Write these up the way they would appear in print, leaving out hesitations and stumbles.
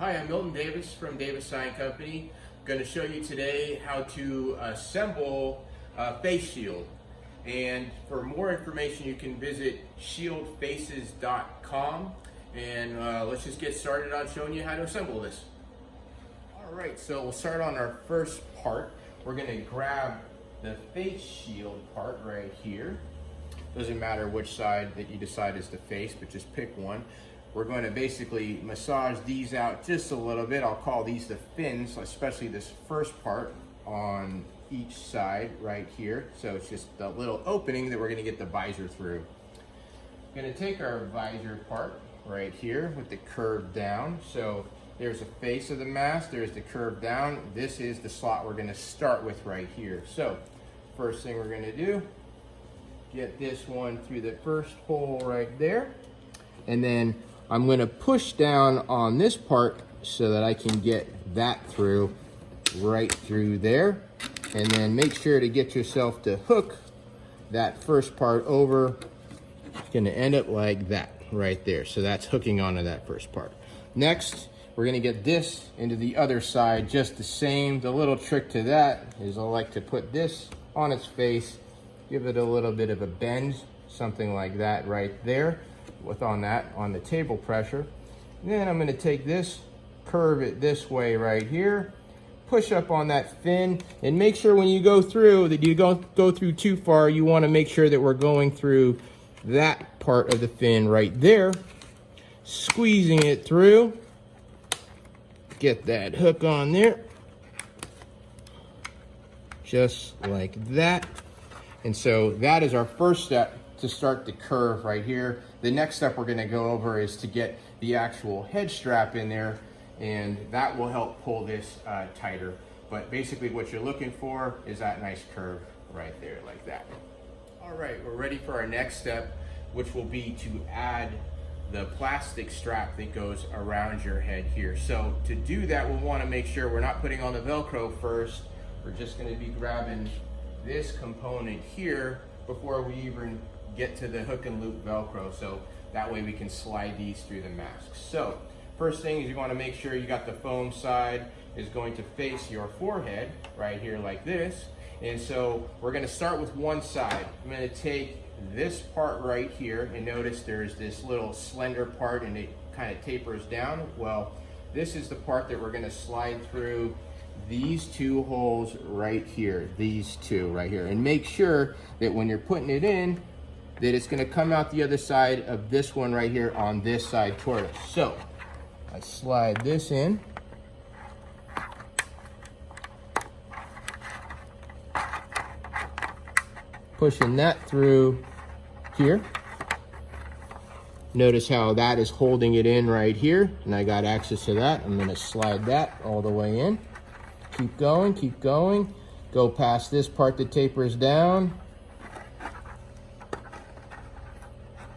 Hi, I'm Milton Davis from Davis Sign Company. I'm going to show you today how to assemble a face shield. And for more information, you can visit shieldfaces.com. And let's just get started on showing you how to assemble this. All right, so we'll start on our first part. We're going to grab the face shield part right here. Doesn't matter which side that you decide is the face, but just pick one. We're going to basically massage these out just a little bit. I'll call these the fins, especially this first part on each side right here. So it's just the little opening that we're going to get the visor through. We're going to take our visor part right here with the curve down. So there's the face of the mask, there's the curve down. This is the slot we're going to start with right here. So first thing we're going to do, get this one through the first hole right there. And then I'm going to push down on this part so that I can get that through right through there. And then make sure to get yourself to hook that first part over. It's going to end up like that right there. So that's hooking onto that first part. Next, we're going to get this into the other side just the same. The little trick to that is I like to put this on its face, give it a little bit of a bend, something like that right there. On the table pressure. And then I'm going to take this, curve it this way right here, push up on that fin, and make sure when you go through that you don't go through too far. You want to make sure that we're going through that part of the fin right there, squeezing it through, get that hook on there, just like that. And so that is our first step to start the curve right here. The next step we're going to go over is to get the actual head strap in there, and that will help pull this tighter. But basically what you're looking for is that nice curve right there like that. All right, we're ready for our next step, which will be to add the plastic strap that goes around your head here. So to do that, we'll want to make sure we're not putting on the Velcro first. We're just going to be grabbing this component here before we even get to the hook and loop Velcro, so that way we can slide these through the mask. So first thing is you want to make sure you got the foam side is going to face your forehead right here like this. And so we're going to start with one side. I'm going to take this part right here, and notice there's this little slender part and it kind of tapers down. Well, this is the part that we're going to slide through these two holes right here, these two right here, and make sure that when you're putting it in that it's going to come out the other side of this one right here on this side toward us. So I slide this in, pushing that through here. Notice how that is holding it in right here, and I got access to that. I'm going to slide that all the way in. Keep going, keep going. Go past this part that tapers down.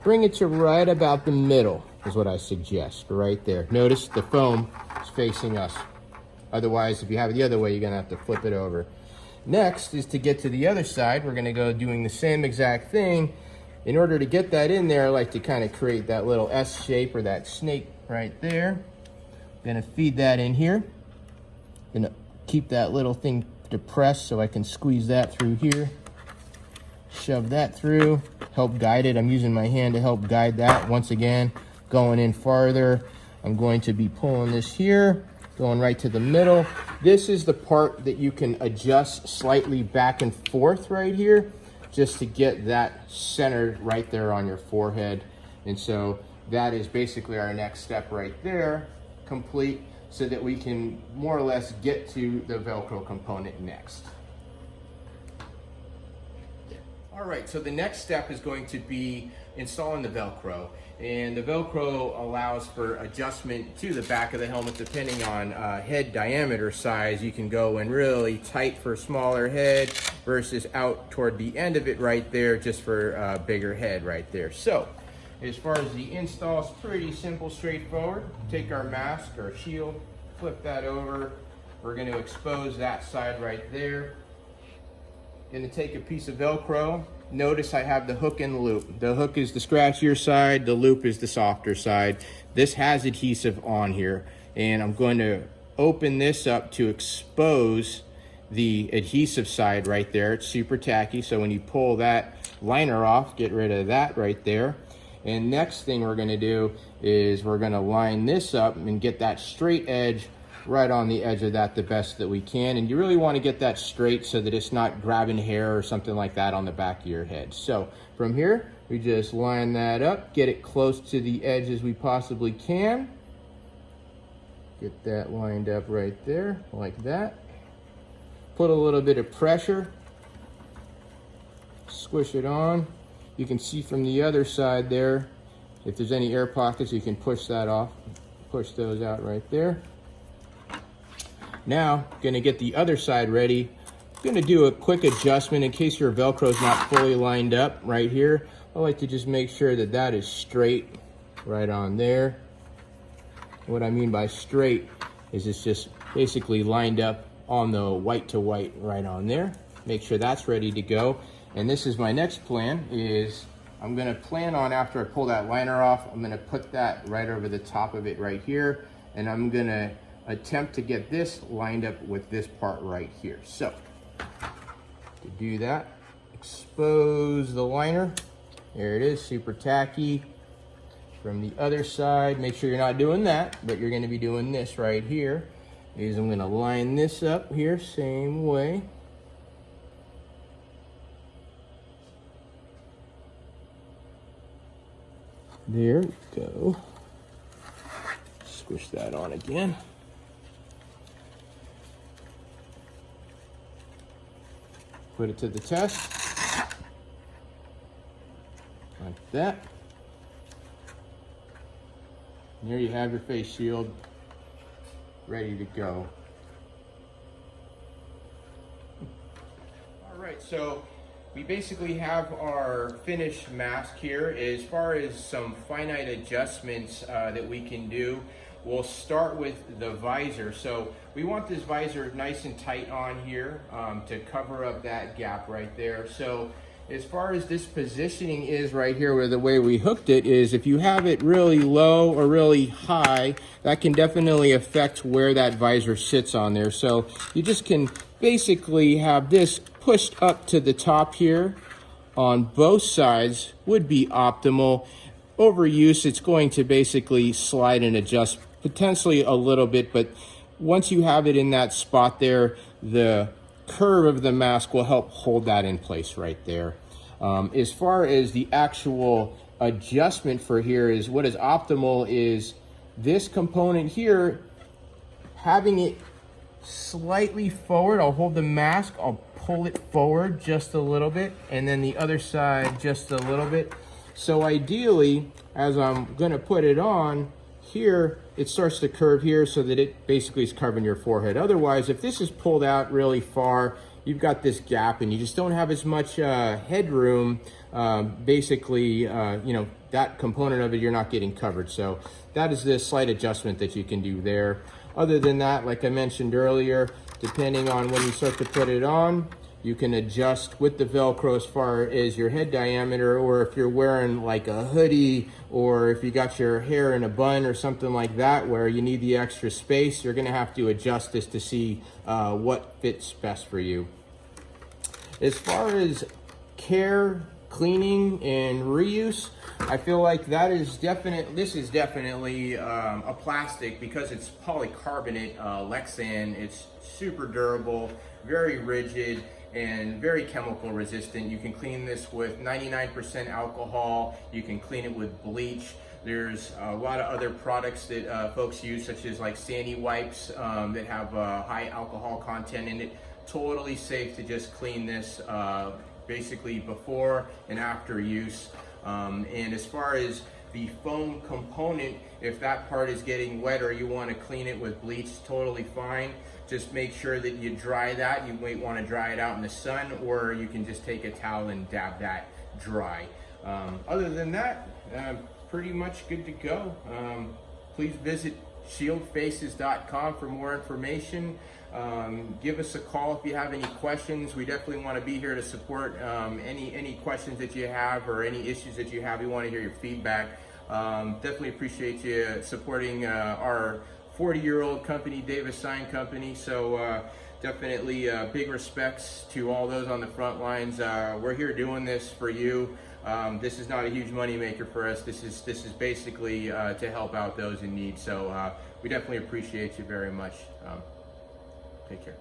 Bring it to right about the middle is what I suggest, right there. Notice the foam is facing us. Otherwise, if you have it the other way, you're gonna have to flip it over. Next is to get to the other side. We're gonna go doing the same exact thing. In order to get that in there, I like to kind of create that little S shape or that snake right there. Gonna feed that in here. Gonna keep that little thing depressed so I can squeeze that through here. Shove that through, help guide it. I'm using my hand to help guide that. Once again, going in farther. I'm going to be pulling this here, going right to the middle. This is the part that you can adjust slightly back and forth right here, just to get that centered right there on your forehead. And so that is basically our next step right there, complete, so that we can more or less get to the Velcro component next. All right, so the next step is going to be installing the Velcro. And the Velcro allows for adjustment to the back of the helmet depending on head diameter size. You can go in really tight for a smaller head versus out toward the end of it right there just for a bigger head right there. So as far as the install, it's pretty simple, straightforward. Take our mask, our shield, flip that over. We're going to expose that side right there. Going to take a piece of Velcro. Notice I have the hook and loop. The hook is the scratchier side, the loop is the softer side. This has adhesive on here. and I'm going to open this up to expose the adhesive side right there. It's super tacky, so when you pull that liner off, get rid of that right there. And next thing we're going to do is we're going to line this up and get that straight edge right on the edge of that the best that we can. And you really want to get that straight so that it's not grabbing hair or something like that on the back of your head. So from here, we just line that up, get it close to the edge as we possibly can. Get that lined up right there, like that. Put a little bit of pressure, squish it on. You can see from the other side there, if there's any air pockets, you can push that off, push those out right there. Now, gonna get the other side ready. Gonna do a quick adjustment in case your Velcro is not fully lined up right here. I like to just make sure that that is straight right on there. What I mean by straight is it's just basically lined up on the white to white right on there. Make sure that's ready to go. And this is my next plan, is I'm gonna plan on, after I pull that liner off, I'm gonna put that right over the top of it right here, and I'm gonna attempt to get this lined up with this part right here. So, to do that, expose the liner. There it is, super tacky. From the other side, make sure you're not doing that, but you're gonna be doing this right here. Is I'm gonna line this up here, same way. There we go. Squish that on again. Put it to the test. Like that. And there you have your face shield ready to go. All right, so we basically have our finished mask here. As far as some finite adjustments that we can do, we'll start with the visor. So we want this visor nice and tight on here to cover up that gap right there. So as far as this positioning is right here, where the way we hooked it is, if you have it really low or really high, that can definitely affect where that visor sits on there. So you just can basically have this pushed up to the top here on both sides would be optimal. Overuse, it's going to basically slide and adjust potentially a little bit, but once you have it in that spot there, the curve of the mask will help hold that in place right there. As far as the actual adjustment for here is, what is optimal is this component here, having it slightly forward. I'll hold the mask, I'll pull it forward just a little bit, and then the other side just a little bit. So ideally, as I'm gonna put it on here, it starts to curve here so that it basically is covering your forehead. Otherwise, if this is pulled out really far, you've got this gap and you just don't have as much headroom. Basically, you know, that component of it, you're not getting covered. So that is the slight adjustment that you can do there. Other than that, like I mentioned earlier, depending on when you start to put it on, you can adjust with the Velcro as far as your head diameter, or if you're wearing like a hoodie, or if you got your hair in a bun or something like that where you need the extra space, you're gonna have to adjust this to see what fits best for you. As far as care, cleaning, and reuse, I feel like that is this is definitely a plastic, because it's polycarbonate Lexan. It's super durable, very rigid, and very chemical resistant. You can clean this with 99% alcohol. You can clean it with bleach. There's a lot of other products that folks use, such as like Sandy wipes that have high alcohol content in it. Totally safe to just clean this basically before and after use. And as far as the foam component, if that part is getting wet or you want to clean it with bleach, totally fine. Just make sure that you dry that. You might want to dry it out in the sun, or you can just take a towel and dab that dry. Other than that, pretty much good to go. Please visit shieldfaces.com for more information. Give us a call if you have any questions. We definitely want to be here to support any questions that you have or any issues that you have. We want to hear your feedback. Definitely appreciate you supporting our 40-year-old company, Davis Sign Company. So definitely big respects to all those on the front lines. We're here doing this for you. This is not a huge money maker for us. This is basically to help out those in need. So we definitely appreciate you very much. Take care.